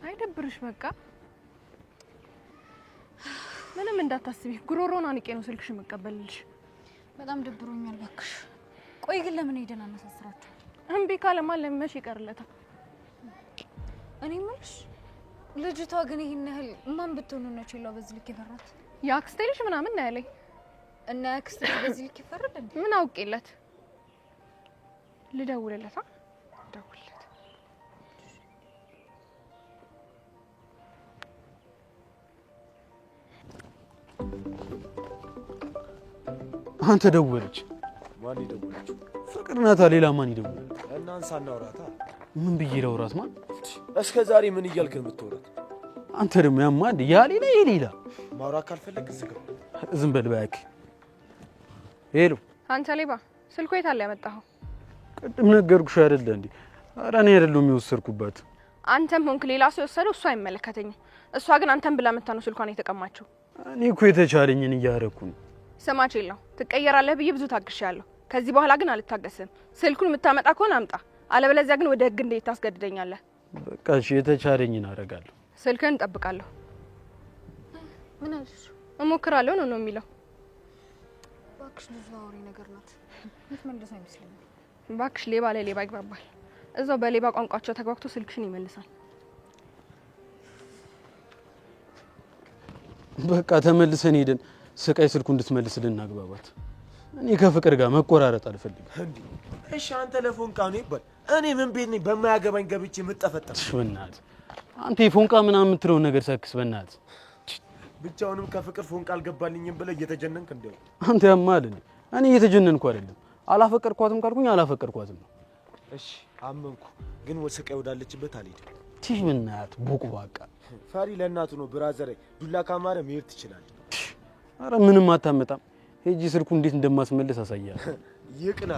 አይደብርሽ በቃ ምንም እንዳታስቢ ጉሮሮና አንቄ ነው ስልክሽ መቀበልልሽ በጣም ደብሮኛል እባክሽ ቆይ ግን ለምን ሄደን አነሳስራችሁ እምቢ ካለማ ለምን ይቀርለታል እኔ ምንሽ ልጅቷ ግን ይሄን ያህል ማን ብትሆኑ ነው ቼላው በዚህ ልክ ይፈራት ያክስቴ ልጅ ምናምን ነው ያለኝ እና ያክስቴ በዚህ ልክ ይፈራል እንዴ ምን አውቄለት ልደውልለታ ደውልለት አንተ ደወለች ማን ይደውልልሽ ፍቅር ናታ ሌላ ማን ይደውል እናንሳ እናውራታ ምን ብዬ ለውራት ማን እስከ ዛሬ ምን እያልክ የምትወራት አንተ ደግሞ ያማንድ ያ ሌላ ማውራት ካልፈለክ ዝጋ ዝም በል ባክ ሄሎ አንተ ሌባ ስልኩ የት አለ ያመጣኸው ቅድም ነገርኩሽ አይደል እንዴ ኧረ እኔ አይደለም የወሰድኩባት አንተም ሆንክ ሌላ ሰው ወሰደው እሷ አይመለከተኝም እሷ ግን አንተም ብላ መታ ነው ስልኳን የተቀማቸው እኔ እኮ የተቻለኝን እያደረኩ ነው ስማች የለው ትቀየራለህ ብዬ ብዙ ታግሻለሁ ከዚህ በኋላ ግን አልታገስም ስልኩን የምታመጣ ከሆነ አምጣ አለበለዚያ ግን ወደ ህግ እንዴት ታስገድደኛለህ በቃ እሺ የተቻለኝን አደርጋለሁ ስልክህን እጠብቃለሁ ምን አልሽ እሞክራለሁ ነው የሚለው እባክሽ ልጅ አውሪ ነገር ናት ምትመልስ አይመስልም እባክሽ ሌባ ለሌባ ይግባባል እዛው በሌባ ቋንቋቸው ተግባብቶ ስልክሽን ይመልሳል በቃ ተመልሰን ሄደን ስቃይ ስልኩ እንድትመልስልን እናግባባት እኔ ከፍቅር ጋር መቆራረጥ አልፈልግም እንዴ እሺ አንተ ለፎንቃ ነው ይባል እኔ ምን ቤት ነኝ በማያገባኝ ገብቼ የምጠፈጠፍ በእናትህ አንተ የፎንቃ ምናምን የምትለው ነገር ሰክስ በእናትህ ብቻውንም ከፍቅር ፎንቃ አልገባልኝም ብለህ እየተጀነንክ እንደው አንተ ያማል እኔ እየተጀነንኩ አይደለም አላፈቀርኳትም ካልኩኝ አላፈቀርኳትም ነው እሺ አመንኩ ግን ወስቃይ ወዳለችበት አልሄድም ትሽ በእናትህ ቦቅባቃ ፈሪ ለእናቱ ነው ብራዘር ዱላ ካማረ መሄድ ትችላለህ አረ ምንም አታመጣም ሄጂ ስልኩ እንዴት እንደማስመለስ አሳያለሁ ይቅና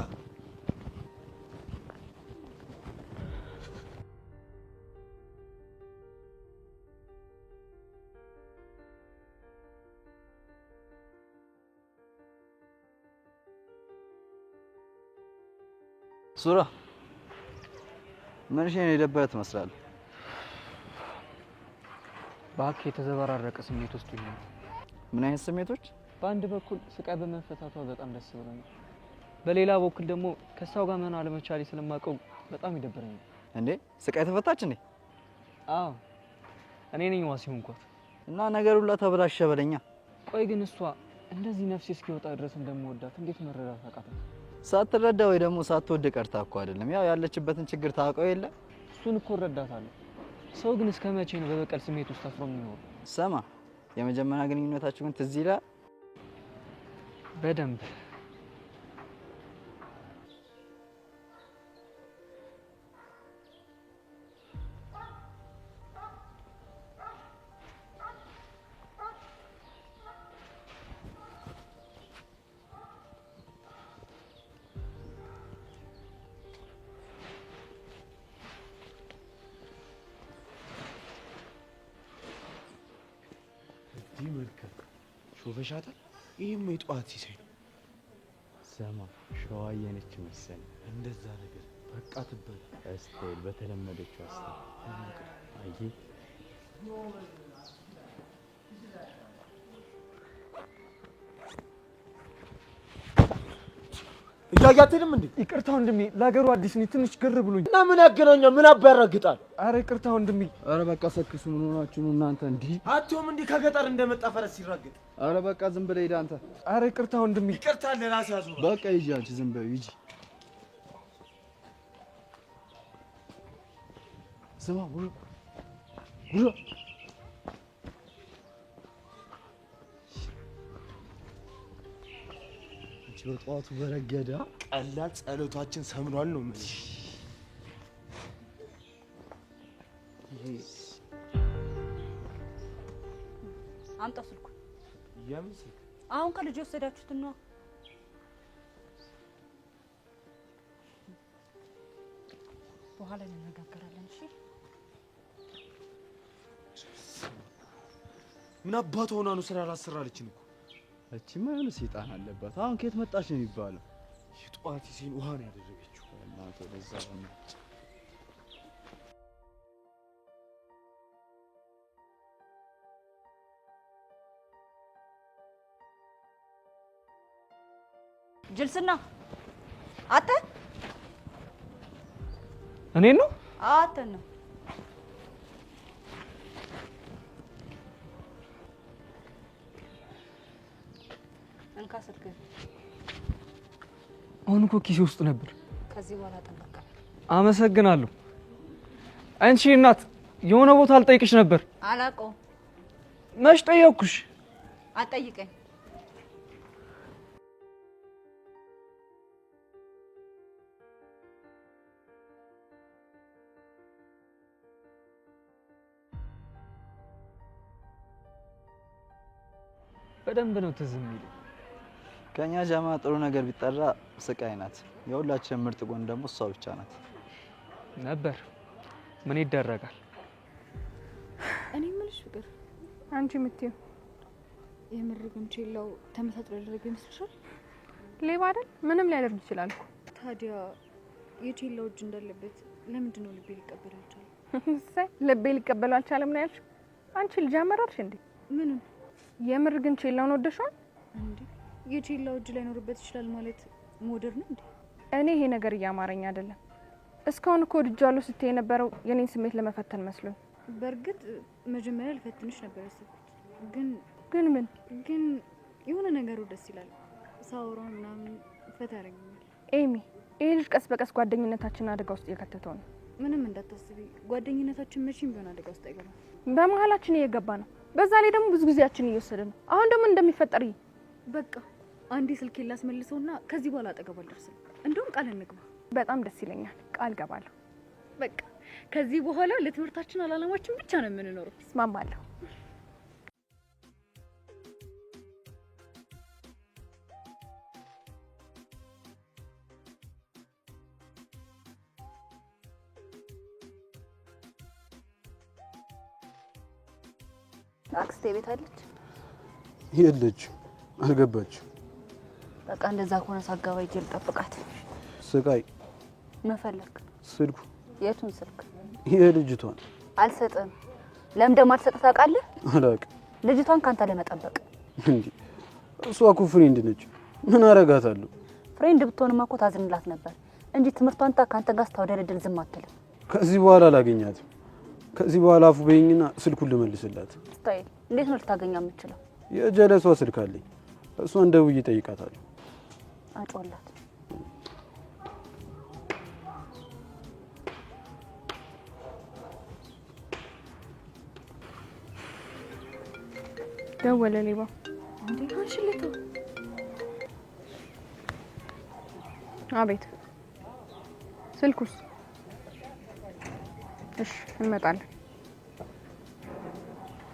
ሱራ ምንሽ ነው የደበረ ትመስላለህ ባክ የተዘበራረቀ ስሜት ውስጥ ይሆናል ምን አይነት ስሜቶች በአንድ በኩል ስቃይ በመፈታቷ በጣም ደስ ብሎኛል በሌላ በኩል ደግሞ ከሷው ጋር መና አለመቻሌ ስለማቀው በጣም ይደብረኛል እንዴ ስቃይ ተፈታች እንዴ አዎ እኔ ነኝ ዋሲው እንኳን እና ነገር ሁሉ ተበላሸ በለኛ ቆይ ግን እሷ እንደዚህ ነፍሴ እስኪወጣ ድረስ እንደምወዳት እንዴት መረዳት አቃተኝ ሳትረዳ ወይ ደግሞ ሳትወድ ቀርታ እኮ አይደለም ያው ያለችበትን ችግር ታውቀው የለ እሱን እኮ እረዳታለሁ ሰው ግን እስከ መቼ ነው በበቀል ስሜት ውስጥ አፍሮ የሚኖረው ሰማ የመጀመሪያ ግንኙነታችሁ ግን ትዝ ይላል በደንብ ይመልከት ሾፈሻታ ይሄም የጧት ሲሳይ ሰማ ሸዋዬ ነች መሰለኝ እንደዛ ነገር በቃ ትበል እስቴል በተለመደችው አስተ አይ እያያትንም እንዴ ይቅርታ ወንድሜ ለሀገሩ አዲስ ነኝ ትንሽ ግር ብሎኝ እና ምን ያገናኛል ምን አባራግጣል አረ ይቅርታ ወንድሜ አረ በቃ ሰክሱ ምን ሆናችሁ ነው እናንተ እንዴ አትዮም እንዴ ከገጠር እንደመጣ ፈረስ ሲራገጥ አረ በቃ ዝም ብለህ ሂድ አንተ አረ ይቅርታ ወንድሜ ይቅርታ ለራስ ያዙ በቃ ሂጂ አንቺ ዝም በይ ሂጂ ስማ ሁሉ በጧቱ በረገዳ ቀላል ጸሎታችን ሰምኗል ነው ምን አምጣ ስልኩ የምን ስልክ አሁን ከልጅ ወሰዳችሁት ነው በኋላ እንነጋገራለን እሺ ምን አባቱ ሆና ነው ስራ አላሰራለችን እኮ እቺማ የሆነ ሰይጣን አለባት አሁን ከየት መጣች ነው የሚባለው የጧት ሲን ውሃ ነው ያደረገችው እናንተ ለዛ ነው ጅልስና አተ እኔ ነው አተ ነው እንካ ስልክ አሁን እኮ ኪሴ ውስጥ ነበር። ከዚህ በኋላ ጠንቀቅ። አመሰግናለሁ። አንቺ እናት የሆነ ቦታ አልጠይቅሽ ነበር። አላውቀውም። መች ጠየቅኩሽ? አትጠይቀኝ። በደንብ ነው ትዝ የሚለኝ። ከኛ ጃማ ጥሩ ነገር ቢጠራ ስቃይ ናት። የሁላችን ምርጥ ጎን ደግሞ እሷ ብቻ ናት ነበር። ምን ይደረጋል? እኔ የምልሽ ፍቅር፣ አንቺ የምትይው የምር ግን ቼላው ተመሳጥሮ ያደረገ ይመስልሻል? ሌባ አይደል? ምንም ሊያደርግ ይችላል እኮ። ታዲያ የቼላው እጅ እንዳለበት ለምንድን ነው ልቤ ሊቀበል አልቻለም? እሰይ ልቤ ሊቀበል አልቻለም ነው ያልሽው? አንቺ ልጅ አመራርሽ እንዴ? ምንም የምር ግን ቼላውን ወደሽዋል እንዴ? የቼላው እጅ ላይኖርበት ይችላል ማለት ሞደርን እንዴ? እኔ ይሄ ነገር እያማረኝ አይደለም። እስካሁን እኮ ወድጃለሁ ስትይ የነበረው የኔን ስሜት ለመፈተን መስሎኝ። በእርግጥ መጀመሪያ ልፈትንሽ ነበር ያሰብኩት፣ ግን ምን ግን የሆነ ነገሩ ደስ ይላል። ሳውራ ምናምን ፈታ ያደርገኛል። ኤሚ፣ ይሄ ልጅ ቀስ በቀስ ጓደኝነታችንን አደጋ ውስጥ እየከተተው ነው። ምንም እንዳታስቢ፣ ጓደኝነታችን መቼም ቢሆን አደጋ ውስጥ አይገባም። በመሀላችን እየገባ ነው። በዛ ላይ ደግሞ ብዙ ጊዜያችን እየወሰደ ነው። አሁን ደግሞ እንደሚፈጠር በቃ አንዴ ስልኬን ላስመልሰውና ከዚህ በኋላ አጠገቡ አልደርስም። እንደውም ቃል እንግባ። በጣም ደስ ይለኛል። ቃል ገባለሁ። በቃ ከዚህ በኋላ ለትምህርታችን አላማችን ብቻ ነው የምንኖረው። እስማማለሁ። አክስቴ ቤት አለች? የለችም፣ አልገባችም። በቃ እንደዛ ከሆነ ሳጋባ ይጀል ጠብቃት። ስቃይ መፈለግ ስልኩ የቱን ስልክ? የልጅቷን አልሰጥም። ለምን እንደማልሰጥ ታውቃለህ? አላውቅም። ልጅቷን ካንተ ለመጠበቅ እንዴ። እሷ እኮ ፍሬንድ ነች። ምን አረጋታለሁ? ፍሬንድ ብትሆንማ እኮ ታዝንላት ነበር እንጂ ትምህርቷን ካንተ ጋር ስታወደረድል ዝም አትልም። ከዚህ በኋላ አላገኛትም። ከዚህ በኋላ አፉ በይኝና ስልኩን ልመልስላት። ስታይል እንዴት ነው ልታገኛ የምችለው? የጀለሷ ስልክ አለኝ። እሷን ደውዬ እጠይቃታለሁ። አጮላት። ደወለ ሌባ። እንዴ አንሽልቶ። አቤት። ስልኩስ? እሺ እንመጣለን።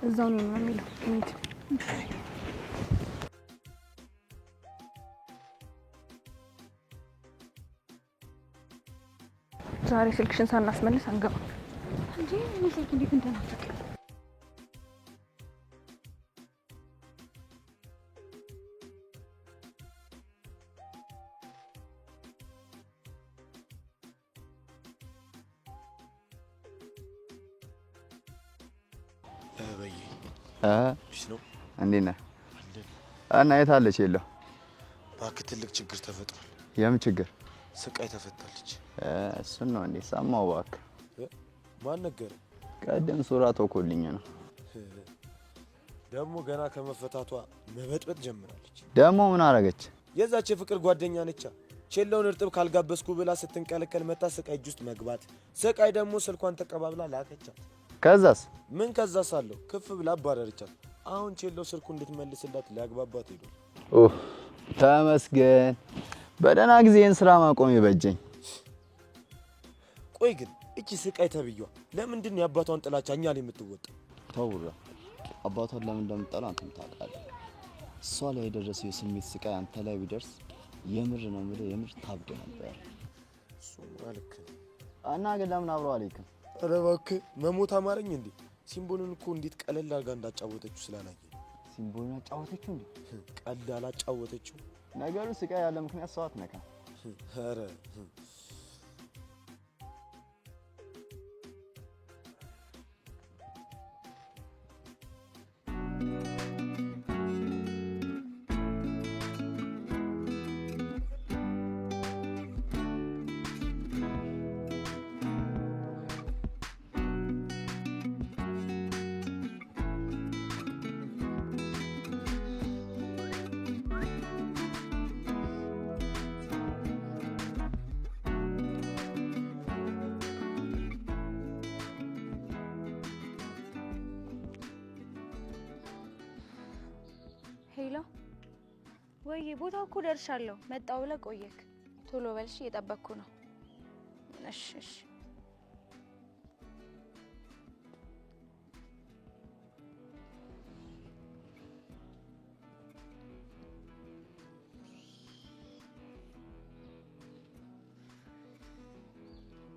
እዛው ነው የሚለው። እንዴ ዛሬ ስልክሽን ሳናስመልስ አንገባ። እንዴ ምን ስልክ እንዴት እንደናፈቀ። እንዴት ነህ? እና የት አለች? የለው እባክህ፣ ትልቅ ችግር ተፈጥሯል። የምን ችግር? ስቃይ ተፈታለች። እሱን ነው እንዴ? ሰማሁ። እባክህ ማን ነገረህ? ቀደም ሱራ ተኮልኝ ነው። ደግሞ ገና ከመፈታቷ መበጥበጥ ጀምራለች። ደግሞ ምን አረገች? የዛች የፍቅር ጓደኛ ነቻ። ቼላውን እርጥብ ካልጋበስኩ ብላ ስትንቀለቀል መታ ስቃይ እጅ ውስጥ መግባት። ስቃይ ደግሞ ስልኳን ተቀባብላ ላከቻት። ከዛስ? ምን ከዛስ አለው? ክፍ ብላ አባረረቻት። አሁን ቼላው ስልኩ እንድትመልስላት ሊያግባባት ሄዶ። ተመስገን። በደህና ጊዜ ይህን ስራ ማቆም ይበጀኝ። ቆይ ግን እቺ ስቃይ ተብዬዋ ለምንድን ነው የአባቷን ጥላቻ እኛ ላይ የምትወጣ? ተውራ አባቷን ለምን እንደምጠላ አንተም ታውቃለህ። እሷ ላይ የደረሰው የስሜት ስቃይ አንተ ላይ ቢደርስ የምር ነው የምልህ፣ የምር ታብድ ነበር። እሱ አልክ እና ግን ለምን አብረው አልሄድክም? ኧረ እባክህ መሞት አማረኝ እንዴ። ሲምቦልን እኮ እንዴት ቀለል አድርጋ እንዳጫወተችው ስላላየ። ሲምቦልን አጫወተችው እንዴ? ቀልድ አላጫወተችው። ነገሩ ስቃይ ያለ ምክንያት ሰው አትነካም። ኧረ ሄሎ ወይ ቦታው እኮ ደርሻለሁ። መጣው ብለህ ቆየክ። ቶሎ በልሽ እየጠበቅኩ ነው። እሺ እሺ።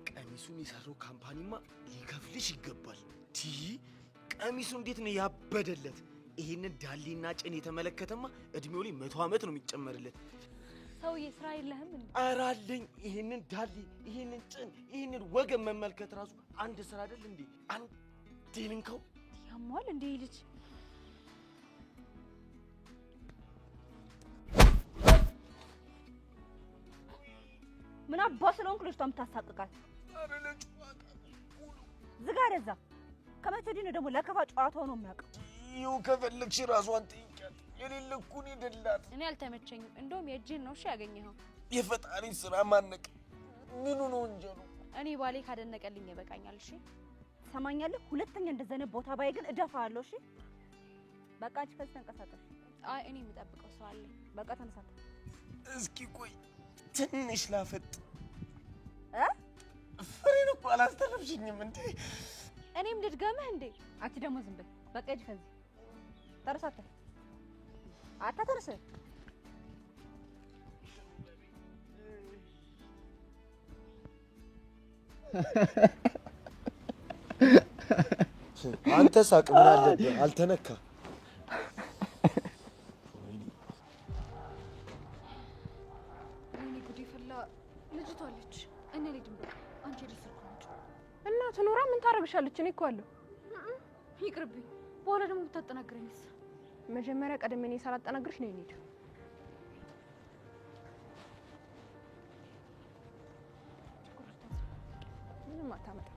ቀሚሱን የሰራው ካምፓኒማ ሊከፍልሽ ይገባል። ቀሚሱ እንዴት ነው ያበደለት! ይሄንን ዳሌና ጭን የተመለከተማ እድሜው ላይ 100 ዓመት ነው የሚጨመርለት። ሰውዬ ስራ የለህም እንዴ? ኧረ አለኝ። ይሄንን ዳሌ፣ ይሄንን ጭን፣ ይሄንን ወገን መመልከት ራሱ አንድ ስራ አይደል እንዴ? አንዴ ልንከው። ያሟል እንዴ ልጅ? ምን አባ ስለሆንክ ልጅቷ የምታሳቅቃት? ኧረ ለጨዋታ ዝጋ ደዛ። ከመቼ ወዲህ ነው ደግሞ ለከፋ ጨዋታው ነው የሚያውቀው? ይኸው ከፈለግሽ ራሷን ጠይቂያት። የሌለ እኮ እኔ ደላት። እኔ አልተመቸኝም። እንደውም የእጅህን ነው እሺ ያገኘኸው። የፈጣሪ ስራ ማነቅ ምኑ ነው እንጀሩ? እኔ ባሌ ካደነቀልኝ ይበቃኛል። እሺ ሰማኛለህ? ሁለተኛ እንደዛ አይነት ቦታ ባይ ግን እደፋለሁ። እሺ በቃ አንቺ ከዚህ ተንቀሳቀሽ። አይ እኔ የምጠብቀው ሰው አለኝ። በቃ ተነሳተ። እስኪ ቆይ ትንሽ ላፈጥ። ፍሬን እኮ አላስተረፍሽኝም እንዴ? እኔም ልድገምህ እንዴ? አንቺ ደግሞ ዝም በይ። በቃ ሂጂ ከዚህ ተነሳተ። አታተርስ። አንተ ሳቅ ምን አለብህ? አልተነካ። እኔ ጉዴ ፈላ። ልጅቷ አለች። እኔ ልጅም በቃ አንቺ ልጅ እና ትኖራ ምን ታረግሻለች? እኔ እኮ አለሁ። ይቅርብኝ። በኋላ ደግሞ ብታጠናግረኝስ? መጀመሪያ ቀደም እኔ ሳላጠናግርሽ ነው እንሂድ። ምንም አታመጣም።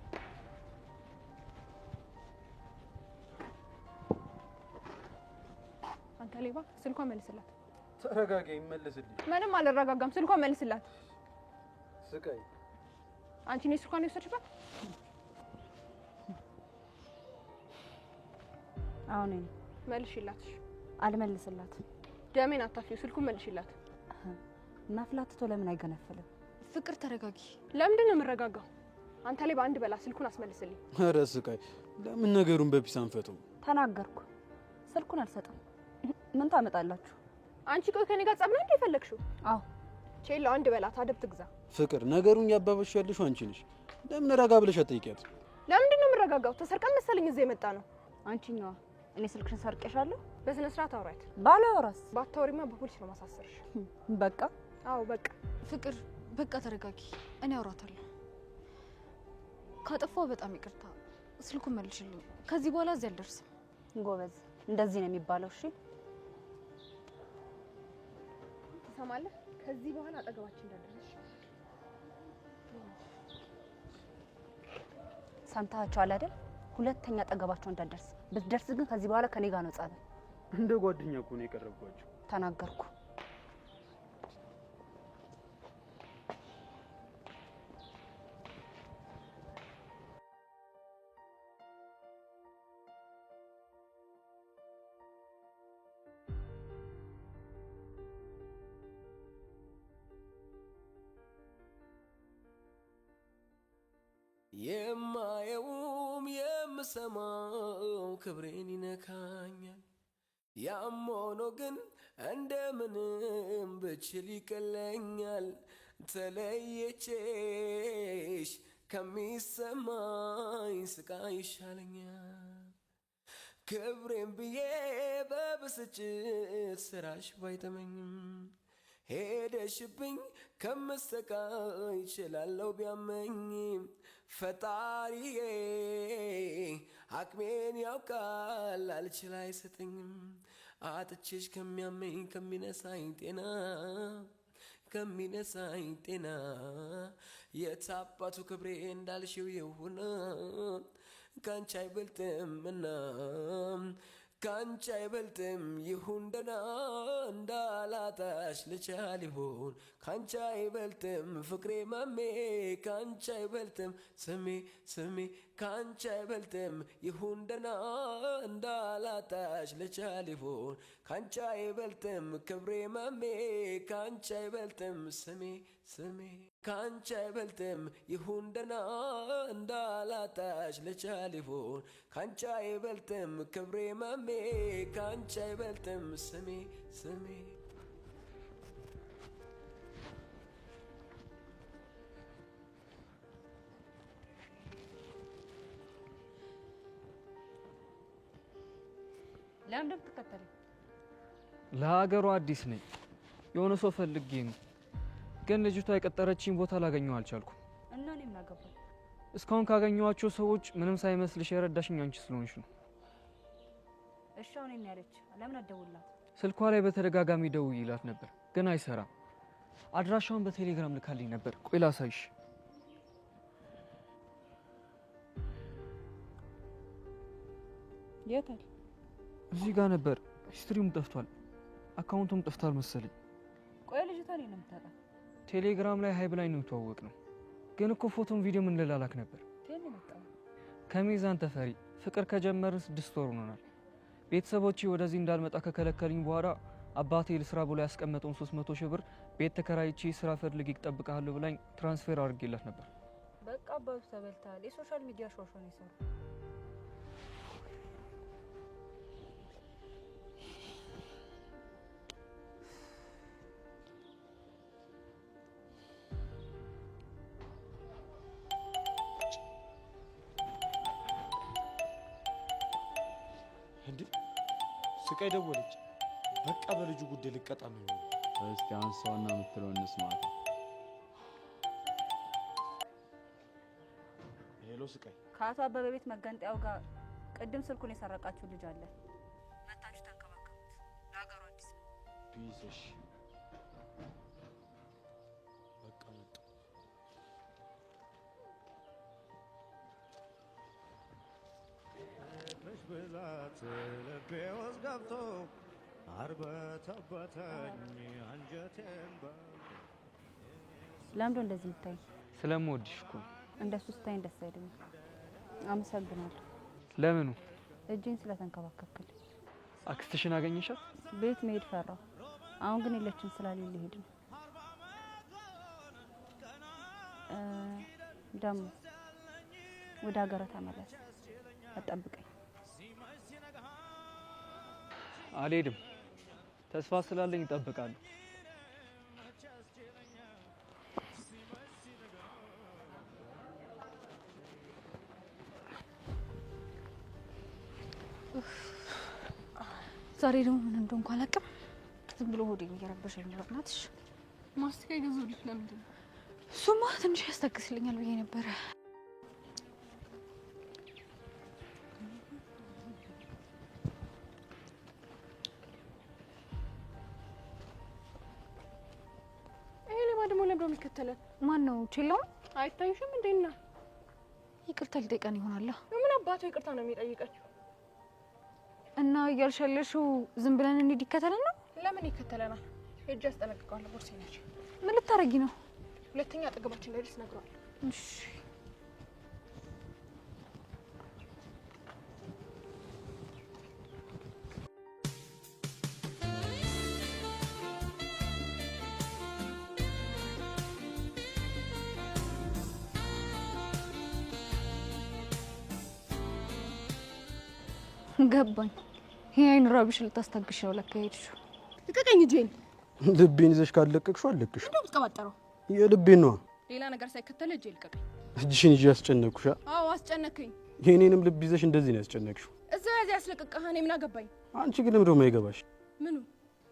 አንተ ሌባ፣ ስልኳን መልስላት። ተረጋጋ፣ ይመለስልኝ። ምንም አልረጋጋም። ስልኳን መልስላት። ስቃይ አንቺ ነሽ ስልኳን የወሰድሽባት? አሁን እኔ መልሽላት። አልመልስላት። ደሜን አታፊው። ስልኩን መልሽላት። መፍላት ለምን አይገነፈልም? ፍቅር ተረጋጊ። ለምንድን ነው የምረጋጋው? አንተ ላይ በአንድ በላ ስልኩን አስመልስልኝ። ኧረ ስቃይ፣ ለምን ነገሩን በፒስ አንፈተው? ተናገርኩ። ስልኩን አልሰጥም። ምን ታመጣላችሁ? አንቺ ቆይ ከኔ ጋር ጸብ ነው እንዴ የፈለግሽው? አዎ ቼሎ አንድ በላት፣ አደብ ትግዛ። ፍቅር፣ ነገሩን ያባበሽ ያለሽው አንቺ ነሽ። ለምን ረጋ ብለሽ አትጠይቂያት? ለምንድን ነው የምረጋጋው? ተሰርቀን መሰለኝ እዚህ የመጣ ነው። አንቺኛዋ እኔ ስልክሽን ሰርቄሻለሁ? በስነ ስርዓት አውሪያት። ባላወራስ? ባታወሪማ በፖሊስ ነው ማሳሰርሽ። በቃ አዎ በቃ። ፍቅር በቃ ተረጋጊ። እኔ አውራታለሁ። ካጠፋው በጣም ይቅርታ። ስልኩን መልሽልኝ። ከዚህ በኋላ እዚህ አልደርስም። ጎበዝ፣ እንደዚህ ነው የሚባለው። እሺ ትሰማለህ? ከዚህ በኋላ አጠገባችን እንዳደረስሽ ሰምታችኋል አይደል? ሁለተኛ አጠገባቸው እንዳደርስ። ብትደርስ ግን ከዚህ በኋላ ከኔ ጋር ነው ጸብ። እንደ ጓደኛ እኮ ነው የቀረብኳቸው። ተናገርኩ። የማየውም የምሰማው ክብሬን ይነካኛል። ያም ሆኖ ግን እንደምንም ብችል ይቀለኛል። ተለየቼሽ ከሚሰማኝ ስቃይ ይሻለኛል። ክብሬን ብዬ በብስጭት ስራሽ ባይተመኝም ሄደሽብኝ ከምሰቃይ ይችላለው ቢያመኝም ፈጣሪዬ አቅሜን ያውቃል አልችል አይሰጠኝም። አጥቼሽ ከሚያመኝ ከሚነሳኝ ጤና የታባቱ ክብሬ እንዳልሽው ይሁን ካንቺ አይበልጥምና ካንቺ አይበልጥም ይሁን ደና እንዳላጣሽ ልቻል ይሆን ካንቺ አይበልጥም ፍቅሬ ማሜ ካንቺ አይበልጥም ስሜ ስሜ ካንቺ አይበልጥም ይሁን ደና እንዳላጣሽ ልቻል ይሆን ካንቺ አይበልጥም ክብሬ ማሜ ካንቺ አይበልጥም ስሜ ስሜ ካንቺ አይበልጥም ይሁን ደና እንዳላጣሽ ልቻል ይሆን ካንቺ አይበልጥም ክብሬ ማሜ ካንቺ አይበልጥም ስሜ ስሜ ለምን እንደምትከተለኝ? ለሀገሩ አዲስ ነኝ። የሆነ ሰው ፈልጌ ነው፣ ግን ልጅቷ የቀጠረችኝ ቦታ ላገኘው አልቻልኩም። እና እኔ ምን አገባኝ? እስካሁን ካገኘኋቸው ሰዎች ምንም ሳይመስልሽ የረዳሽኝ አንቺ ስለሆንሽ ነው። እሺ አሁን እኔ ያለች ለምን አትደውልላት? ስልኳ ላይ በተደጋጋሚ ደውዬላት ነበር፣ ግን አይሰራም። አድራሻውን በቴሌግራም ልካልኝ ነበር። ቆይ ላሳይሽ። የት አለ? እዚህ ጋር ነበር። ሂስትሪውም ጠፍቷል፣ አካውንቱም ጠፍቷል መሰለኝ። ቆይ ልጅቷ እኔን ነው የምታውቃት? ቴሌግራም ላይ ሀይ ብላኝ ነው የተዋወቅ ነው፣ ግን እኮ ፎቶም ቪዲዮም እንላላክ ነበር። ከኔ መጣው ከሚዛን ተፈሪ ፍቅር ከጀመርን 6 ወር ሆኖናል። ቤተሰቦቼ ወደዚህ እንዳልመጣ ከከለከሉኝ በኋላ አባቴ ለስራ ብሎ ያስቀመጠውን 300 ሺህ ብር ቤት ተከራይቼ ስራ ፈልጌ እጠብቅሃለሁ ብላኝ ትራንስፈር አድርጌላት ነበር። በቃ አባቱ ተበልታል። የሶሻል ሚዲያ ሾሾ ነው ይሰሩ። እንዴ ስቃይ ደወለች። በቃ በልጁ ጉዳይ ልቀጣ ነው። እስቲ አንሳውና የምትለውን እንስማት። ሄሎ ስቃይ፣ ከአቶ አበበ ቤት መገንጠያው ጋር ቅድም ስልኩን የሰረቃችሁ ልጅ አለ። መታችሁ ተንከባከቡት። ለሀገሩ አዲስ ነው። ቢዝሽ በቃ መጣ። ብላት ልቤ ውስጥ ገብቶ አርበተበተኝ አንጀቴን ለምንድን ነው እንደዚህ የምታይ? ስለምወድሽ እኮ። እንደሱ ስታይ ደስ አይለኝም። አመሰግናለሁ። ለምኑ? እጄን ስለተንከባከብክልኝ። አክስትሽን አገኘሻት? ቤት መሄድ ፈራው። አሁን ግን የለችም ስላልኝ ልሄድ ነው። ደግሞ ወደ ሀገር ተመለስ፣ አጠብቀኝ። አልሄድም። ተስፋ ስላለኝ እጠብቃለሁ። ዛሬ ደግሞ ምን እንደሆንኩ አላውቅም። ዝም ብሎ ሆዴን እየረበሸኝ ነው። በእናትሽ ማስቲካ ይገዙልሽ ለምንድን ነው? እሱማ ትንሽ ያስታግስልኛል ብዬ ነበረ። ደግሞ ለምዶ የሚከተለን ማን ነው? ቼላው አይታይሽም? እንዴና ይቅርታ ሊጠይቀን ይሆናል። ምን አባቱ ይቅርታ ነው የሚጠይቀችው? እና እያልሻለሽው ዝም ብለን እንሂድ ይከተለን ነው? ለምን ይከተለናል? ሄጄ አስጠነቅቀዋለሁ። ቦርሴ ነች። ምን ልታረጊ ነው? ሁለተኛ አጠገባችን እንዳይደርስ ነግሯል። እሺ ገባኝ። ይሄ አይን ራብሽ ልታስታግሽ ነው ለካ ሄድሽው። ልቀቀኝ እጄን። ልቤን ይዘሽ ካልለቀቅሽው አልለቅሽም። እንደው ብትቀባጠረው የልቤን ነው። ሌላ ነገር ሳይከተል እጄ ልቀቀኝ። እጅሽን ይዤ አስጨነቅኩሽ። አዎ አስጨነቀኝ። የኔንም ልብ ይዘሽ እንደዚህ ነው ያስጨነቅሽው። እዛው ያዝ ያስለቀቀህ። እኔ ምን አገባኝ? አንቺ ግን ምንድነው የማይገባሽ? ምኑ?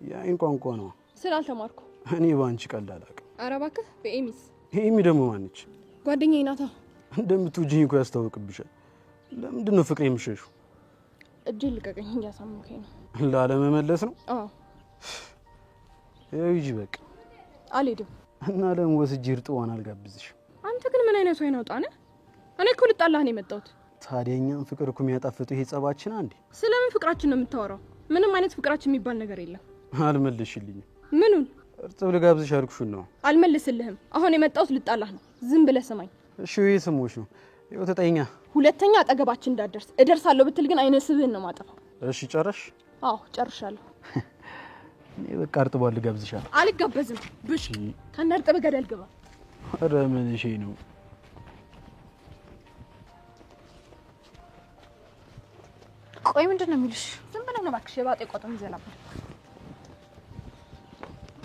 የአይን ቋንቋ ነው። ስላልተማርኩ እኔ ባንቺ ቀልድ አላውቅም። ኧረ እባክህ። በኤሚስ ኤሚ ደግሞ ማነች? ጓደኛዬ ናታ። እንደምትውጂኝ እኮ ያስታውቅብሻል። ለምንድን ነው ፍቅሬ የምትሸሹ? እጄን ልቀቀኝ። እያሳመመኝ ነው። ላለመመለስ ነው? አዎ ይኸው ሂጂ በቃ። አልሄድም። እና ለምን ወስጄ እርጥዋን አልጋብዝሽ? አንተ ግን ምን አይነቱ አይን አውጣ ነህ? እኔ እኮ ልጣላህ ነው የመጣሁት። ታዲያኛም ፍቅር እኮ የሚያጣፍጡ ይሄ ጸባችን አንዴ። ስለምን ፍቅራችን ነው የምታወራው? ምንም አይነት ፍቅራችን የሚባል ነገር የለም። አልመልሽልኝም። ምኑን? እርጥብ ልጋብዝሽ አልኩሽን ነው። አልመልስልህም። አሁን የመጣሁት ልጣላህ ነው። ዝም ብለህ ስማኝ። እሺ ወይ ስሞሽ ነው። ይኸው ተጠይኛ። ሁለተኛ አጠገባችን እንዳትደርስ። እደርሳለሁ ብትል ግን አይነ ስብህን ነው ማጠፋው። እሺ ጨረሽ? አዎ ጨርሻለሁ። እኔ በቃ እርጥብ ልጋብዝሻለሁ። አልጋበዝም። ብሽ ከነ እርጥብ ገደል ግባ። ኧረ ምን እሺ ነው? ቆይ ምንድን ነው የሚልሽ? ዝም ብለህ ነው እባክሽ። የባጤ ቆጡን ይዘላብህ።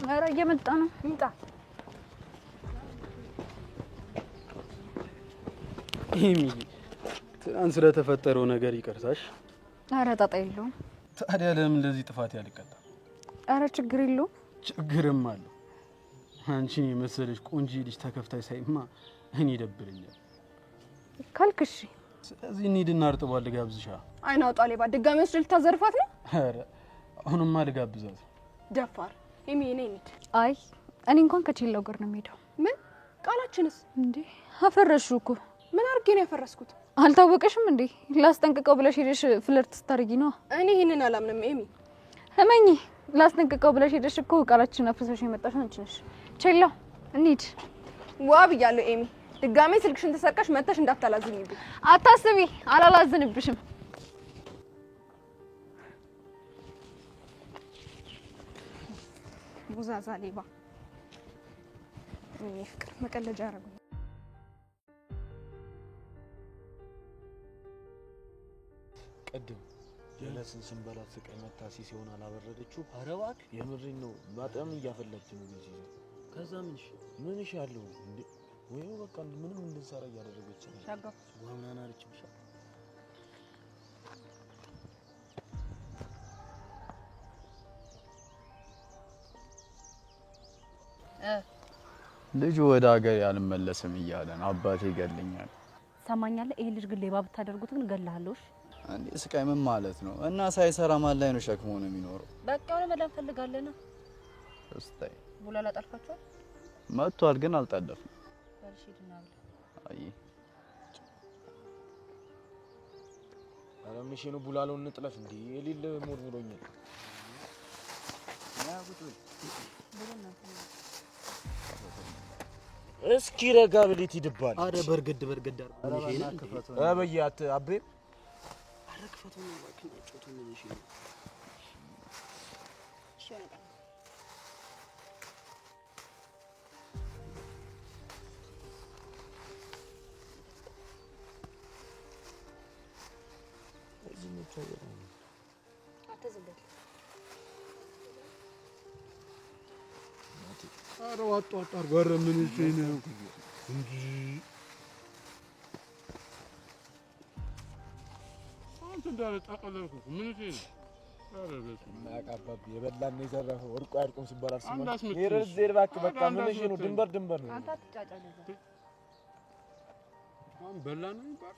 ኧረ እየመጣ ነው። ይምጣ። ኤሚ ትናንት ስለተፈጠረው ነገር ይቅርታሽ። ኧረ ጣጣ የለውም። ታዲያ ለምን እንደዚህ ጥፋት ያልቀጣ? ኧረ ችግር የለውም። ችግርም አለው። አንቺን የመሰለሽ ቆንጆ ልጅ ተከፍታይ ሳይማ እኔ ይደብረኛል። ካልክሽ ስለዚህ እንሂድና እርጥብ ልጋብዝሻ። አይን አውጣ ሌባ። ድጋሚ ወስደህ ልታዘርፋት ነው? ኧረ አሁንማ ልጋብዛት። ደፋር ኤሚ፣ እኔ እንሂድ። አይ እኔ እንኳን ከቼላው ጋር ነው የምሄደው። ምን ቃላችንስ? እንዴ አፈረሹ እኮ። ምን አድርጌ ነው ያፈረስኩት? አልታወቀሽም እንዴ? ላስጠንቅቀው ብለሽ ሄደሽ ፍለርት ስታርጊ ነው። እኔ ይሄንን አላምንም ኤሚ። እመኚ፣ ላስጠንቅቀው ብለሽ ሄደሽ እኮ ቃላችን አፍርሰሽ የመጣሽ አንቺ ነሽ። ቼላው እንሂድ። ዋ ብያለሁ ኤሚ። ድጋሜ ስልክሽን ተሰርቀሽ መተሽ እንዳታላዝኝብኝ። አታስቢ፣ አላላዝንብሽም። ሙዛዛ ሌባ። እኔ ፍቅር መቀለጃ አረጉ። ቅድም ጀለስን ስንበላት ስቃይ መታሲ ሲሆን አላበረደችው። ኧረ እባክህ የምሬን ነው። በጣም እያፈለች ነው ልጅ። ከዛ ምን እሺ ያለው እንዴ? ወይ በቃ ምንም እንድንሰራ እያደረገች ነው። ሻጋ ዋምናና አለች ብቻ። ልጁ ወደ ሀገር ያልመለስም እያለን አባቴ ይገለኛል። ሰማኛለህ? ይሄ ልጅ ግን ሌባ ብታደርጉት ግን እገልሃለሁ። እንዴ ስቃይ ምን ማለት ነው? እና ሳይሰራ ማን ላይ ነው ሸክሞ ነው የሚኖረው? በቃ የሆነ መዳን ፈልጋለና እስታይ ቡላላ ጠልፋችኋል? መጥቷል ግን አልጠለፍም። በልሽድና አይ አረምሽ ነው ቡላላውን እንጥለፍ እንዴ? የሌለ ሞር ብሎኛል። እስኪ ረጋ ብሊት ይድባል። አረ በርገድ አርጉ። አበያት አቤ አረክፈቱ ነው ባክኝ። ጮቱ ምን እሺ ነው? ኧረ ዋጡ አጣር ወረ ምን እሺ ነው እንጂ አንተ እንዳለ ታቀለልኩ ምን እሺ ነው? ኧረ በስመ አብ አባቢ የበላን የዘረፈው ወርቁ ያድርቀው ሲባል አርሰማ ይረዝ እባክህ በቃ ምን እሺ ነው? ድንበር ነው። አንተ አትጫጫ ለዛ አሁን በላ ነው ይባል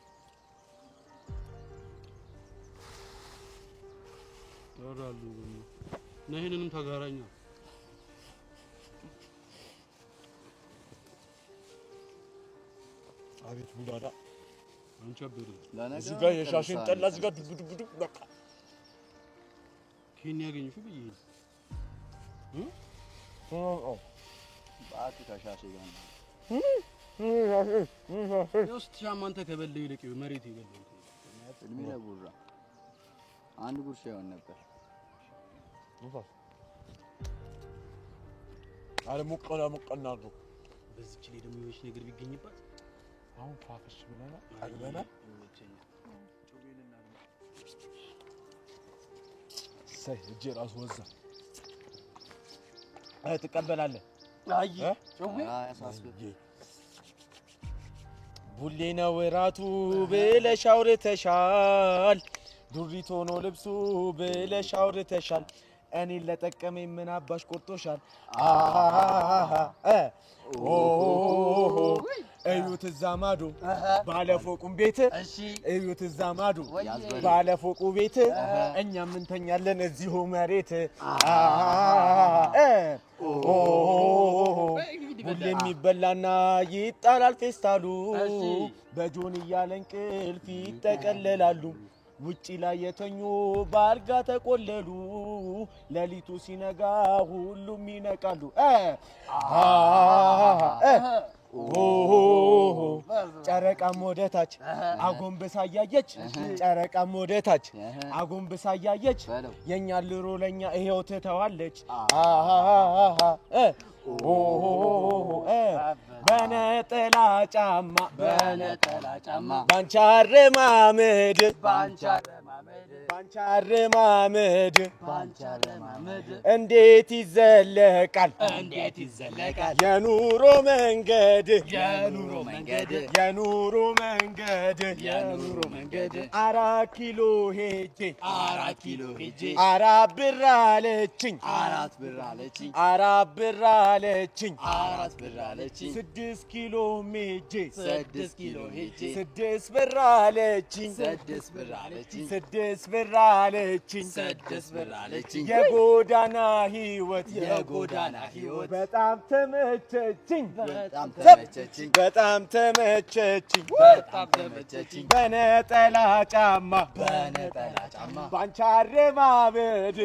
ተራሉ ነው። ይሄንንም ተጋራኛ አቤት ቡላዳ አንቺ አበደ እዚህ ጋር የሻሽን ጠላ እዚህ ጋር ድብድብ በቃ ኬን ያገኝሽው ብዬ ባክ ከሻሽ ጋር ውስጥ ሻማንተ ከበለው ይልቅ መሬት ይበለው እድሜ ለቡራ አንድ ጉርሻ ይሆን ነበር። አረ ሙቀና ነው። በዚህ ላይ ደግሞ የሆነች ነገር ቢገኝባት አሁን ፋፍሽ ብለና አግበና ሳይ እጄ ራሱ ወዛ ትቀበላለህ? አይ ጨው አያሳስብ ቡሌ ነው ራቱ ብለሽ አውርተሻል። ዱሪቶ ነው ልብሱ ብለሽ አውርተሻል። እኔን ለጠቀመኝ ምን አባሽ ቆርጦሻል? እዩት እዛ ማዶ ባለፎቁም ቤት እዩት እዛ ማዶ ባለፎቁ ቤት እኛም እንተኛለን እዚሁ መሬት ሁሌም ይበላና ይጣላል ፌስታሉ በጆንያ ለእንቅልፍ ይጠቀለላሉ ውጪ ላይ የተኙ ባልጋ ተቆለሉ ሌሊቱ ሲነጋ ሁሉም ይነቃሉ ጨረቃም ወደታች አጎንብሳ ያየች ጨረቃም ወደታች አጎንብሳ ያየች የኛ ልሮ ለኛ ይሄው ትተዋለች በነጠላ ጫማ ባንቺ አረማመድ እንዴት ይዘለቃል የኑሮ መንገድ 4 ኪሎ ሄጄ 4 ብር አለችኝ 4 ብር አለችኝ 6 ኪሎ ሜጄ 6 ብር አለችኝ 6 ብር አለችኝ የጎዳና ህይወት በጣም ተመቸችኝ በጣም ተመቸችኝ በነጠላ ጫማ ባንቺ አረማመድ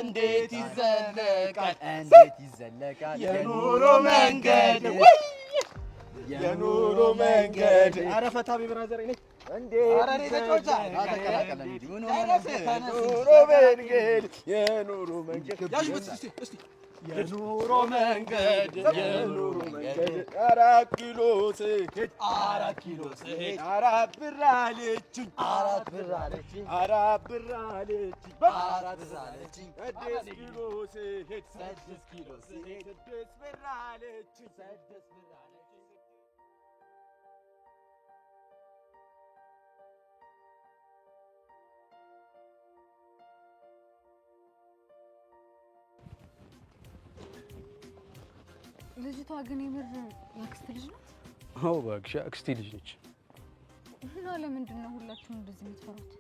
እንዴት ይዘለቃል የኑሮ መንገድ የኑሮ መንገድ ኧረ ፈታ ብራዘር ነኝ እንዴ የኑሮ መንገድ የኑሮ መንገድ 4 ኪሎ ስሄድ 4 ብር አለችኝ 4 ብር አለችኝ 6 ኪሎ ስሄድ 6 ብር አለችኝ ልጅቷ ግን የምር ያክስት ልጅ ናት? አዎ እባክሽ አክስቴ ልጅ ነች። እና ለምንድን ነው ሁላችሁም እንደዚህ የምትፈሩት?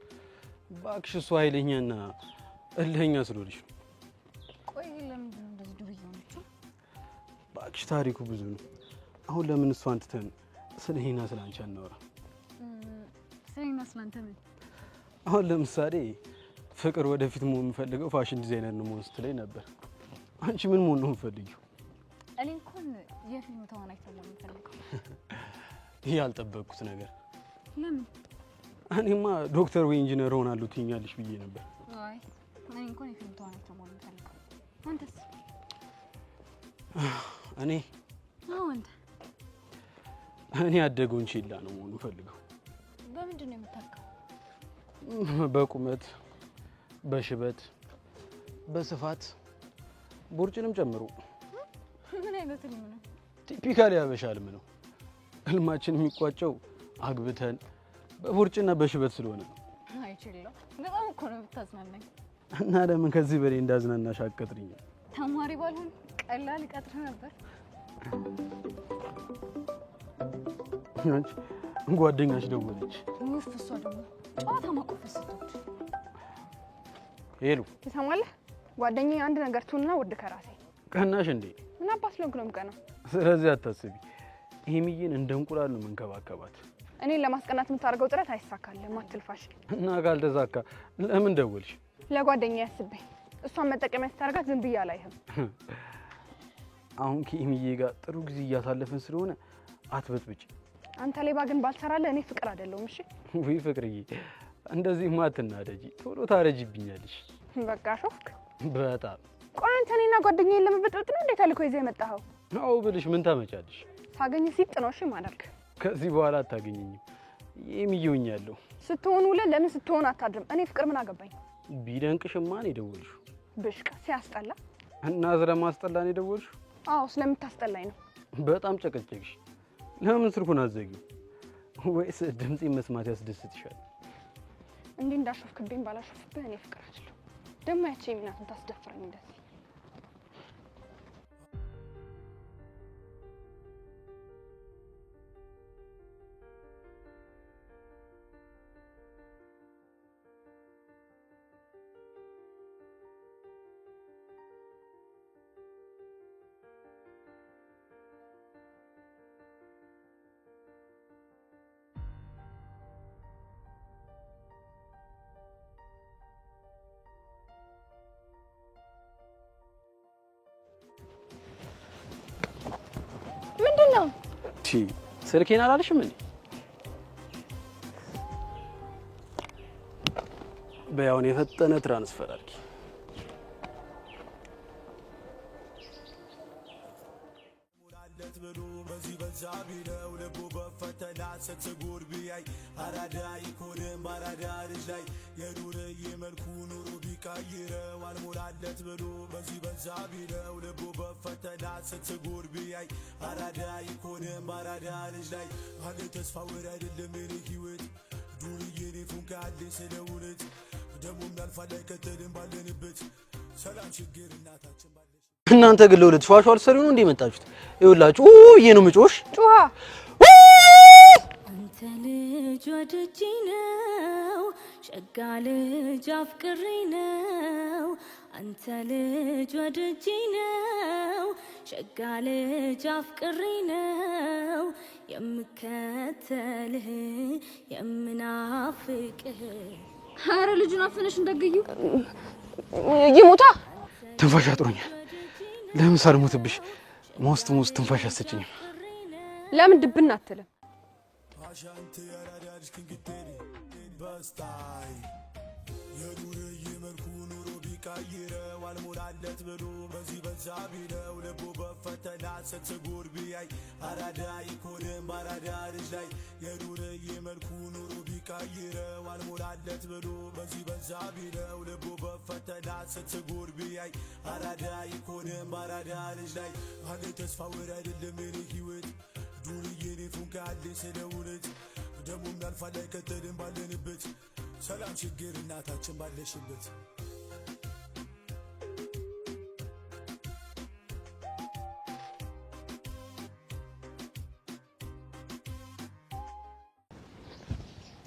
እባክሽ እሷ ኃይለኛና እልኸኛ ስለሆነች ነው። ቆይ ለምንድን ነው እንደዚህ ዱርዬ ሆነችው? እባክሽ ታሪኩ ብዙ ነው። አሁን ለምን እሷን ትተን ስለ እኔና ስለ አንቺ አናወራ? ስለኔና ስለ አንተ ምን? አሁን ለምሳሌ ፍቅር ወደፊት መሆን የምፈልገው ፋሽን ዲዛይነር ነው መሆን ስትለኝ ነበር። አንቺ ምን መሆን ነው የምፈልጊው? እኔ እንኳን የፊልም ተዋናይ ነው የምፈልገው። ይሄ ያልጠበቅኩት ነገር። ለምን? እኔማ ዶክተር ወይ ኢንጂነር ሆናለሁ ትይኛለሽ ብዬ ነበር። አይ እኔ እንኳን የፊልም ተዋናይ ነው የምፈልገው። አንተስ? እኔ እኔ ያደገውን ቺላ ነው መሆን የምፈልገው። በምንድን ነው የምታውቀው? በቁመት፣ በሽበት፣ በስፋት ቦርጭንም ጨምሮ። ምን አይነት ህልም ነው? ቲፒካሊ ያበሻ ህልም ነው። ህልማችን የሚቋጨው አግብተን በቦርጭና በሽበት ስለሆነ ነው። አይችልም። በጣም እኮ ነው የምታዝናናኝ። እና ለምን ከዚህ በላይ እንዳዝናናሽ አትቀጥሪኝ? ተማሪ ባልሆን ቀላል ቀጥር ነበር። አንቺ ጓደኛሽ ደወለች። ውፍ እሷ ደግሞ ጨዋታ ማቆፈስ ስትወድ። ሄሎ ትሰማለህ? ጓደኛዬ አንድ ነገር ትሁንና ወድ ከራሴ ቀናሽ እንዴ? ምን አባስ ለንኩ ነው የምቀናው? ስለዚህ አታስቢ። ሄሚዬን እንደ እንቁላል ነው መንከባከባት። እኔን ለማስቀናት የምታደርገው ጥረት አይሳካልም፣ አትልፋሽ። እና ካልተሳካ ለምን ደወልሽ? ለጓደኛዬ ያስበኝ። እሷን መጠቀሚያ ስታደርጋት ዝም ብዬ አላይህም። አሁን ከሄሚዬ ጋር ጥሩ ጊዜ እያሳለፍን ስለሆነ አትበጥብጪ። አንተ ሌባ ግን ባልሰራለህ እኔ ፍቅር አይደለሁም። እሺ ወይ ፍቅርዬ፣ እንደዚህማ አትናደጂ፣ ቶሎ ታረጅብኛለሽ። በቃ ሾፍክ በጣም። ቆይ አንተ እኔና ጓደኛዬን ለመበጥበጥ ነው እንዴት አልኮ ይዘህ የመጣኸው? አዎ ብልሽ ምን ታመጫለሽ? ሳገኝ ሲጥ ነው እሺ ማደርግ። ከዚህ በኋላ አታገኘኝም። የሚዩኛለሁ ስትሆኑ ለምን ስትሆኑ አታድርም? እኔ ፍቅር ምን አገባኝ? ቢደንቅሽማ ነው የደወልሽው። ብሽቅ ሲያስጠላ። እና ስለማስጠላ ነው የደወልሽው? አዎ ስለምታስጠላኝ ነው። በጣም ጨቀጨቅሽ። ለምን ስልኩን አዘጊው? ወይስ ድምጼን መስማት ያስደስትሻል? እንዲህ እንዳሾፍክብኝ ባላሾፍብህ እኔ ፍቅር አይደለሁ። ደግሞ ያቺ የሚናትን ታስደፍረኝ እንደዚህ። ስልኬን አላልሽም እንዴ? በያውን የፈጠነ ትራንስፈር አድርጊ። እናንተ ግን ለሁለት ፏሿ አልሰሪው ነው እንዴ መጣችሁት? ይኸውላችሁ ይሄ ነው ምጮሽ ጩሃ አንተ ልጅ ወድጄ ነው ሸጋ ልጅ አፍቅሬ ነው አንተ ልጅ ወድጄ ነው ሸጋ ልጅ አፍቅሬ ነው የምከተልህ የምናፍቅህ። ኧረ ልጁን አፈነሽ እንደግዩ ይሞታ። ትንፋሽ አጥሮኛል። ለምን ሳልሞትብሽ ሞስት ትንፋሽ አሰጭኝም? ለምን ድብና አትልም? ሰላም ችግር እናታችን ባለሽበት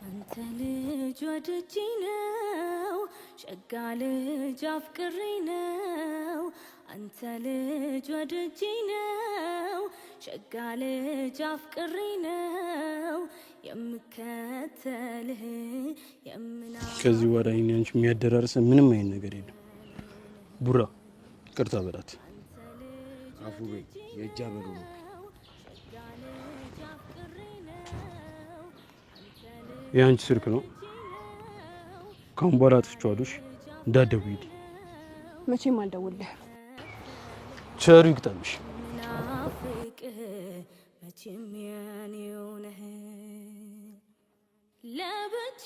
አንተ ልጅ ወድጄ ነው ሸጋ ልጅ አፍቅሬ ነው አንተ ልጅ ወድጄ ነው ሸጋ ልጅ አፍቅሬ ነው የምከተልህ ከዚህ ወደ እኔ አንቺ የሚያደራርስ ምንም አይነት ነገር የለም። ቡራ ቅርታ በላት። አፉ በይ የእጃ በሉ ነው። የአንቺ ስልክ ነው። ካሁን በኋላ አጥፍቼዋለሁ። እንዳትደውይልኝ። መቼም አልደውልልህም። ቸሩ ይግጠምሽ። መቼም ያኔው ነህ ለብቻ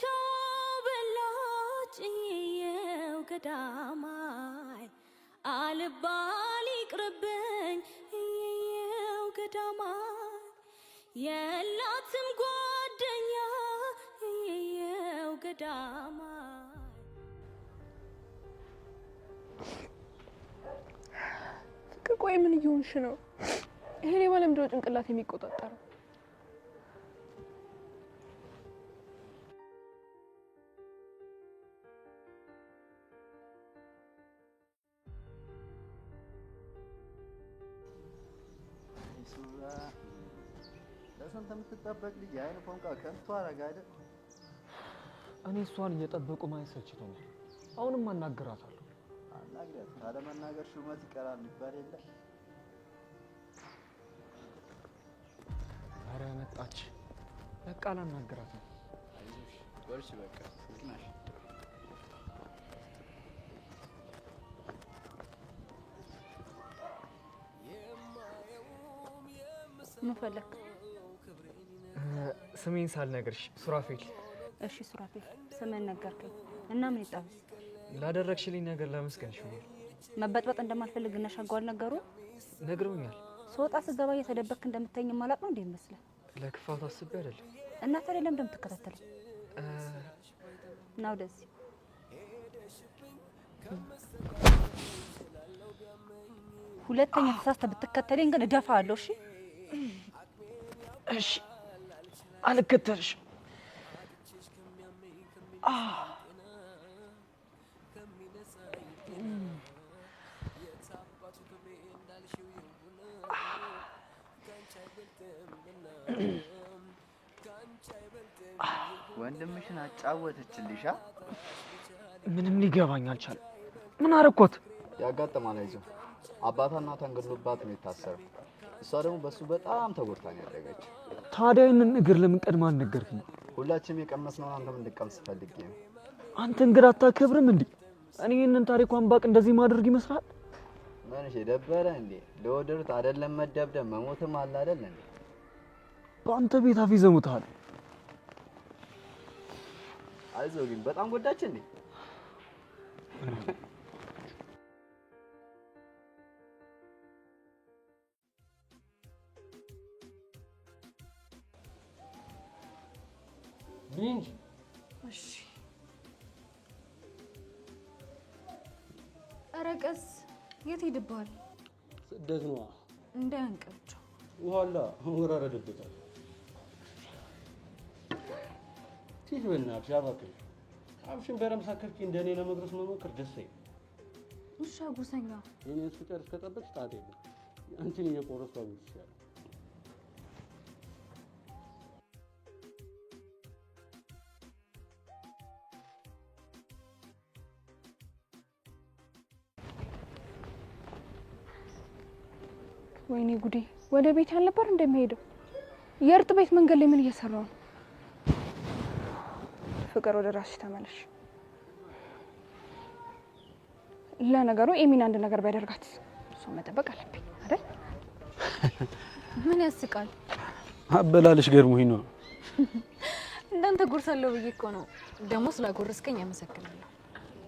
በላጭ የው ገዳማይ አልባል ይቅርብኝ የው ገዳማይ የላትም ጓደኛ የው ገዳማይ። ፍቅር ቆይ ምን እየሆንሽ ነው? ይሄ ሌባ ለምንድነው ጭንቅላት የሚቆጣጠረው? ለሰንተ የምትጠበቅ ልጅ የአይን ፎንቃ ከንቱ አረጋ አይደል? እኔ እሷን እየጠበቁ ማየት ሰልችቶኛል። አሁንም አናግራታለሁ። አናግራት። ካለመናገር ሹመት ይቀራል ይባል የለ? ኧረ መጣች። በቃ አላናግራትም። አይዞሽ በርቺ። በቃ ስልክናሽ ምን ፈለክ? ስሜን ሳልነግርሽ ሱራፌል። እሺ ሱራፌል፣ ስምን ነገርከኝ እና ምን ይጣብስ? ላደረግሽልኝ ነገር ለመስገንሽ ነው። መበጥበጥ እንደማልፈልግ እና ሻጓል ነገሩ ነግረውኛል። ስወጣ ስገባ እየተደበክ እንደምተኝ ማላቅ ነው እንዴ ይመስላል? ለክፋት አስቤ አይደለም። እና ታዲያ ለምን እንደምትከታተለኝ? ናው ደስ ሁለተኛ ተሳስተ ብትከተለኝ ግን እደፋለሁ። እሺ እሺ፣ አልከተልሽም። ወንድምሽን አጫወተችልሻ? ምንም ሊገባኝ አልቻለም። ምን አረኮት? ያጋጥማል። አይዞህ፣ አባቷ እናቷን ገድሎባት ነው የታሰረው። እሷ ደግሞ በሱ በጣም ተጎድታን ያደረገች። ታዲያ ይህንን ነገር ለምን ቀድማ አልነገርከኝ? ሁላችንም የቀመስነውን አንተም እንድትቀምስ ፈልጌ ነው። አንተ እንግዳ አታከብርም እንዴ? እኔ ይህንን ታሪኳን ባቅ እንደዚህ ማድረግ ይመስላል? ምንሽ ደበረ እንዴ? ለወደዱት አይደለም መደብደብ መሞትም አለ አይደል እንዴ? በአንተ ቤት አፍ ይዘሙታል። አይዞህ ግን በጣም ጎዳች እንዴ? ቢንጅ እሺ ኧረ ቀስ የት ሄድብሃል? ስደት ነዋ። እንዳያንቀላቸው ውሃላ ወራረደበታል። ቲት በእናትሽ አባክሽ አብሽን በረምሳከርኪ እንደኔ ለመድረስ መሞከር ደስ አይልም። እሺ አጉርሰኛ። የኔን ስጨርስ ከጠበቅሽ ጣጣ የለም። አንቺን እየቆረስኩ አጉርስሻለሁ። ወይኔ ጉዴ! ወደ ቤት ያልነበር እንደሚሄደው የእርጥ ቤት መንገድ ላይ ምን እየሰራው ነው? ፍቅር ወደ ራስሽ ተመለሽ። ለነገሩ ኤሚን አንድ ነገር ቢያደርጋት እሷ መጠበቅ አለብኝ አይደል? ምን ያስቃል? አበላልሽ ገርሞኝ ነው። እንዳንተ ጉርሳለሁ ብዬ እኮ ነው። ደግሞ ስላጎረስከኝ አመሰግናለሁ።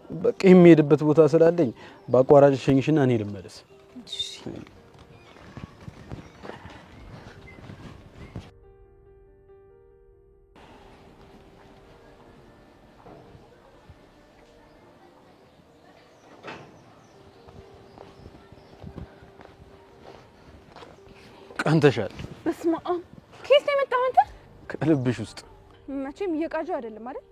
በቃ የሚሄድበት ቦታ ስላለኝ በአቋራጭ ሸኝሽና እኔ ልመለስ። ቀንተሻል። በስመ አብ! ከየት ነው የመጣው አንተ? ከልብሽ ውስጥ። መቼም እየቃዠው አይደለም አይደል?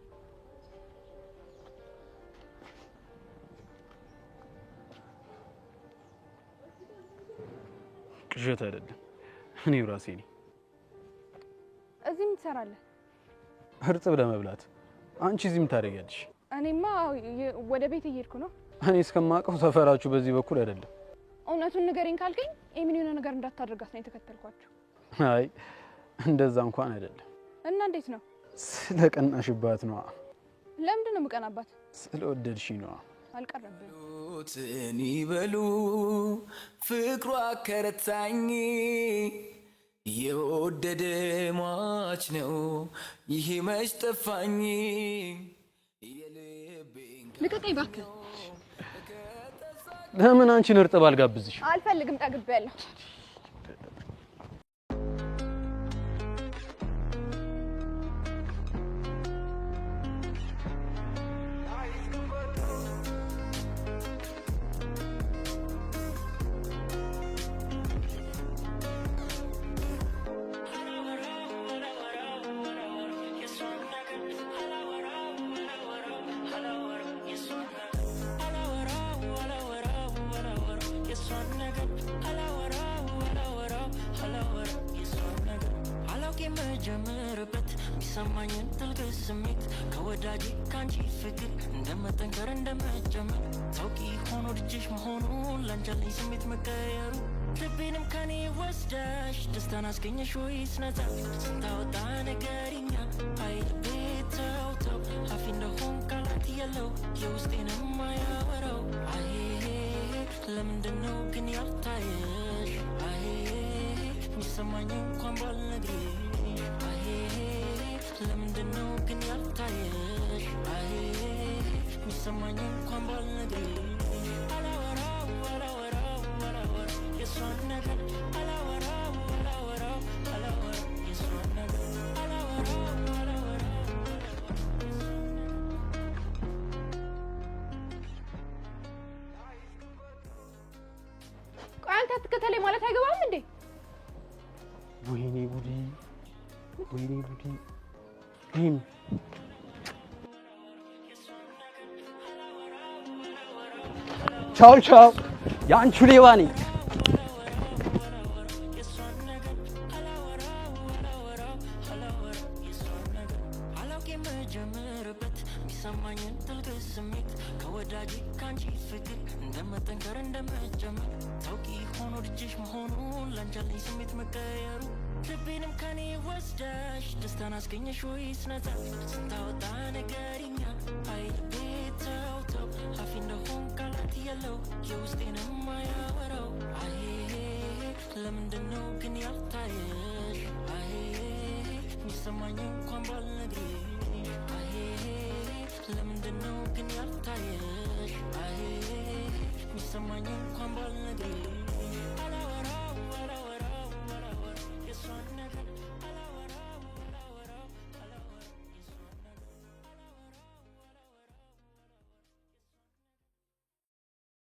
ቅዠት አይደለም፣ እኔው ራሴ ነኝ። እዚህ ምን ትሰራለህ? እርጥብ ለመብላት። አንቺ እዚህ ምን ታደርጊያለሽ? እኔማ ወደ ቤት እየሄድኩ ነው። እኔ እስከማውቀው ሰፈራችሁ በዚህ በኩል አይደለም። እውነቱን ንገረኝ ካልከኝ ኤሚን የሆነ ነገር እንዳታደርጋት ነው የተከተልኳቸው። አይ እንደዛ እንኳን አይደለም። እና እንዴት ነው? ስለቀናሽባት ነዋ። ለምንድን ነው የምቀናባት? ስለወደድሽኝ ነዋ። አልቀረብኝም። ይበሉ ፍቅሯ ከረታኝ የወደደ ሟች ነው ይሄ መች ጠፋኝ። ልቀቀኝ እባክህ። ለምን አንቺን እርጥብ አልጋብዝሽ? አልፈልግም፣ ጠግቤያለሁ። ጀምርበት የሚሰማኝን ጥልቅ ስሜት ከወዳጅ ካንቺ ፍቅር እንደመጠንከር እንደመጀመር ታውቂ ሆኖ ልጅሽ መሆኑን ላንቻለኝ ስሜት መቀየሩ ልቤንም ከኔ ወስደሽ ደስታን አስገኘሽ ወይስ ነፃ ስንታወጣ ነገርኛ አይ ልቤ ተው ተው አፊ እንደሆን ቃላት የለው የውስጤንም አያወራው አይ ለምንድነው ግን ያልታየሽ አይ የሚሰማኝ እንኳን ባልነግርሽ ለምንድነው ግን ያልታየሽ አይ የሚሰማኝ እንኳን ባልነግርሽ አላወራው አላወራው አላወራው የሷን ነገር አላወራው አላወራው አላወራው የሷን ነገር አላወራው አላወራው ቆይ አንተ አትከተለኝ ማለት አይገባም እንዴ? ወይኔ ጉዲ! ወይኔ ጉዲ! ይሄም ቻው ቻው፣ የአንቺ ሌባ ነኝ። አላውቅ የምጀምርበት የሚሰማኝን ጥልቅ ስሜት ከወዳጅ ካንቺ ፍቅር እንደመጠንከር እንደመጨመር ታውቂ ሆኖ ልጅሽ መሆኑን ላንቻለኝ ስሜት መቀየሩ ልቤንም ከኔ ወስደሽ ደስታን አስገኘሽ ወይስ ነፃ ስንታወጣ ነገርኛ አይ ልቤ ተው ተው አፊ እንደሆን ቃላት የለው የውስጤንም አያወራው አይ ለምንድነው ግን ያልታየሽ አይ ሚሰማኝ እንኳን ባልነግርሽ አይ ለምንድነው ግን ያልታየሽ አይ ሚሰማኝ እንኳን ባልነግርሽ አላወራው